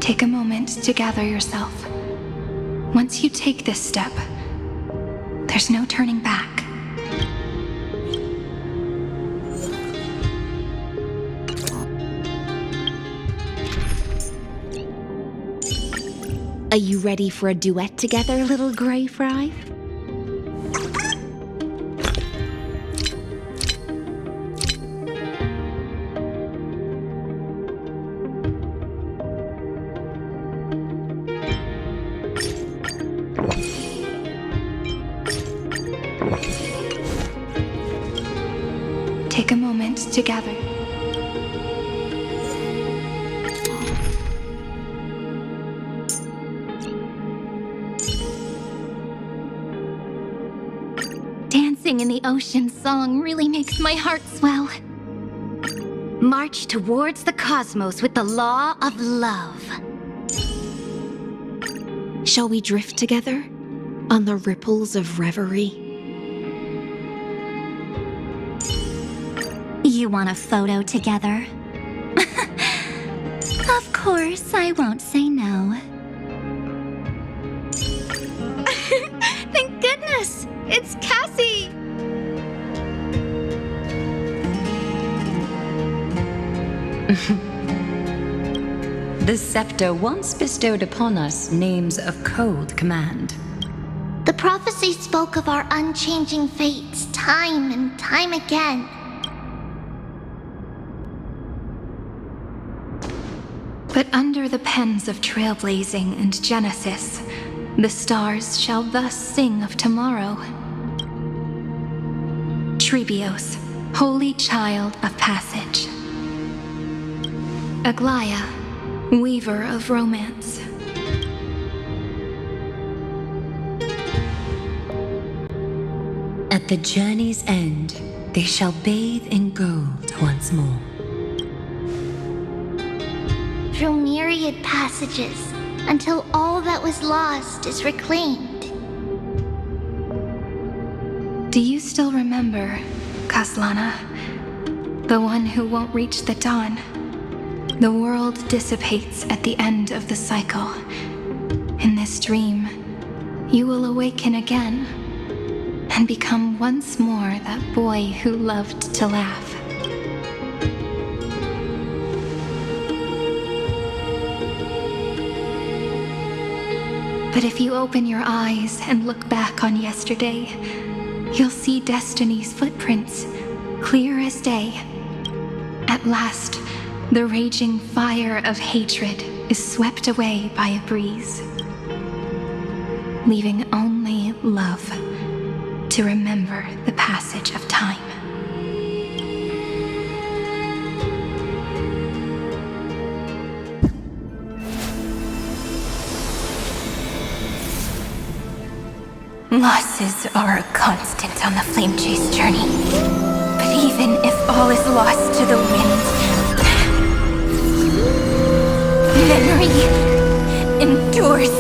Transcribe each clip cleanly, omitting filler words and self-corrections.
Take a moment to gather yourself. Once you take this step, there's no turning back. Are you ready for a duet together, little Grey Fry? Take a moment to gather. Dancing in the ocean song really makes my heart swell. March towards the cosmos with the law of love. Shall we drift together on the ripples of reverie? You want a photo together? Of course, I won't say no. Thank goodness! It's Cassie! The scepter once bestowed upon us names of cold command. The prophecy spoke of our unchanging fates time and time again. But under the pens of trailblazing and Genesis, the stars shall thus sing of tomorrow. Trebios, holy child of passage. Aglaia, weaver of romance. At the journey's end, they shall bathe in gold once more. Through myriad passages, until all that was lost is reclaimed. Do you still remember, Kaslana? The one who won't reach the dawn. The world dissipates at the end of the cycle. In this dream, you will awaken again and become once more that boy who loved to laugh. But if you open your eyes and look back on yesterday, you'll see destiny's footprints, clear as day. At last, the raging fire of hatred is swept away by a breeze, leaving only love to remember the passage of time. Losses are a constant on the Flame Chase journey. But even if all is lost to the wind, memory endures.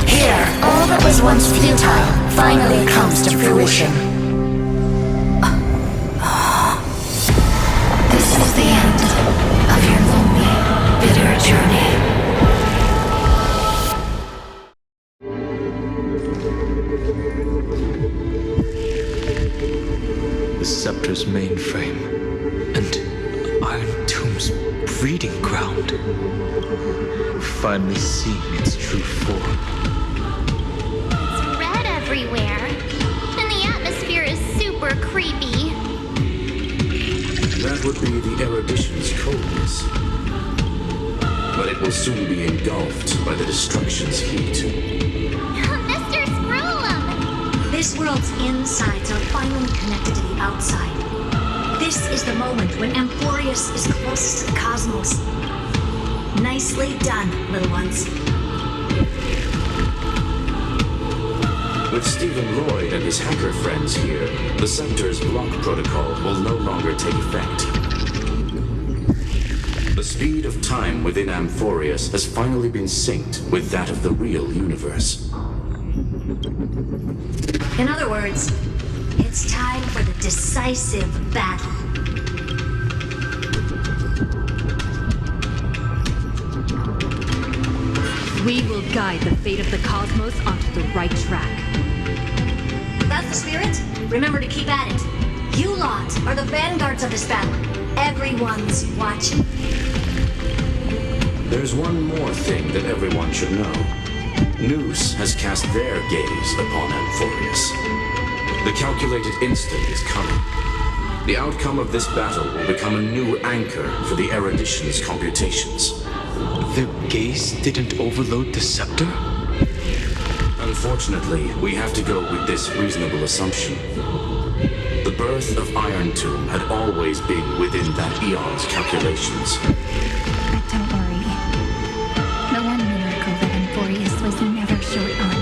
Here, all that was once futile finally comes to fruition. This is the end of your lonely, bitter journey. The scepter's mainframe, and Iron Tomb's breeding ground. Finally seeing its true form. It's red everywhere, and the atmosphere is super creepy. That would be the erudition's coldness. But it will soon be engulfed by the destruction's heat. Mr. Scrollum! This world's insides are finally connected to the outside. This is the moment when Amphorius is closest to the cosmos. Nicely done, little ones. With Stephen Lloyd and his hacker friends here, the Scepter's block protocol will no longer take effect. The speed of time within Amphorius has finally been synced with that of the real universe. In other words, it's time for the decisive battle. We will guide the fate of the cosmos onto the right track. That's the spirit. Remember to keep at it. You lot are the vanguards of this battle. Everyone's watching. There's one more thing that everyone should know. Noose has cast their gaze upon Amphorius. The calculated instant is coming. The outcome of this battle will become a new anchor for the erudition's computations. Their gaze didn't overload the scepter? Unfortunately, we have to go with this reasonable assumption. The birth of Iron Tomb had always been within that eon's calculations. But don't worry. The one miracle that Amphorius was never short on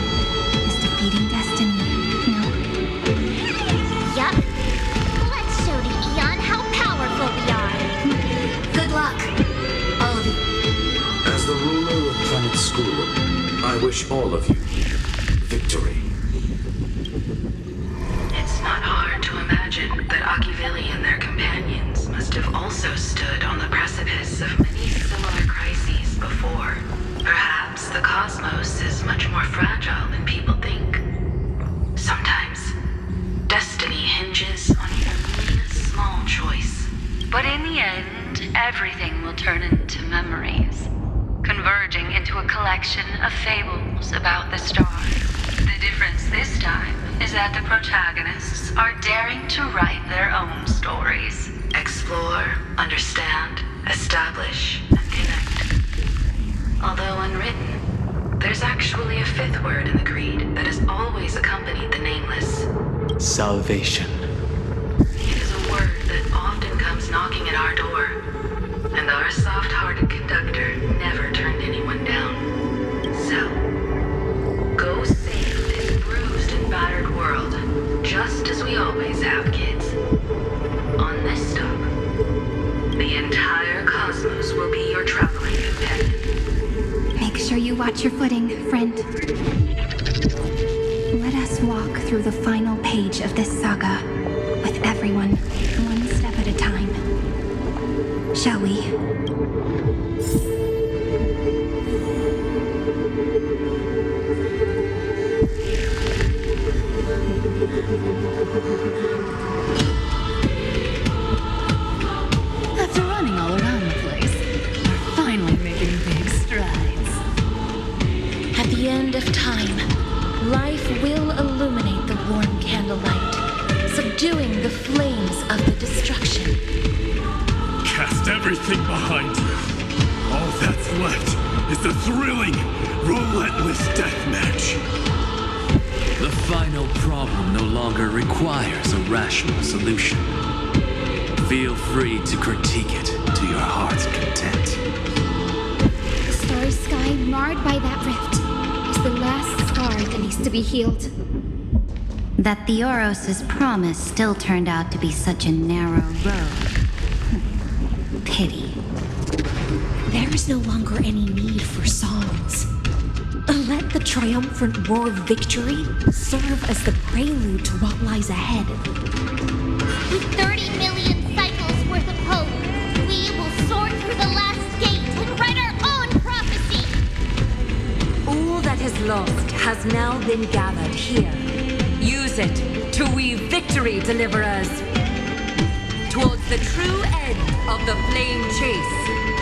is defeating destiny. No? Yup. Let's show the Eon how powerful we are. Good luck, all of you. As the ruler of Planet School, I wish all of you victory. It's not hard to imagine that Akivili and their companions must have also stood on the precipice of many similar crises before. Perhaps the cosmos is much more fragile than people think. Sometimes, destiny hinges on only a small choice. But in the end, everything will turn into memories, converging into a collection of fables about the stars. The difference this time is that the protagonists are daring to write their own stories. Explore, understand, establish, and connect. Although unwritten, there's actually a fifth word in the creed that has always accompanied the nameless. Salvation. It is a word that often comes knocking at our door, and our soft-hearted conductor never turned anyone down. So, go save this bruised and battered world, just as we always have, kids. On this stop, the entire cosmos will be your traveling companion. Make sure you watch your footing, friend. Let us walk through the final page of this saga, with everyone, one step at a time. Shall we? After running all around the place, we're finally making big strides. At the end of time, life will illuminate the warm candlelight, subduing the flames of the destruction. Cast everything behind you. All that's left is the thrilling, relentless deathmatch. The final problem no longer requires a rational solution. Feel free to critique it to your heart's content. The starry sky marred by that rift is the last scar that needs to be healed. That Theoros' promise still turned out to be such a narrow road. Pity. There is no longer any need for songs. Let the triumphant roar of victory serve as the prelude to what lies ahead. With 30 million cycles worth of hope, we will soar through the last gate and write our own prophecy! All that is lost has now been gathered here. Use it to weave victory, deliverers, towards the true end of the flame chase.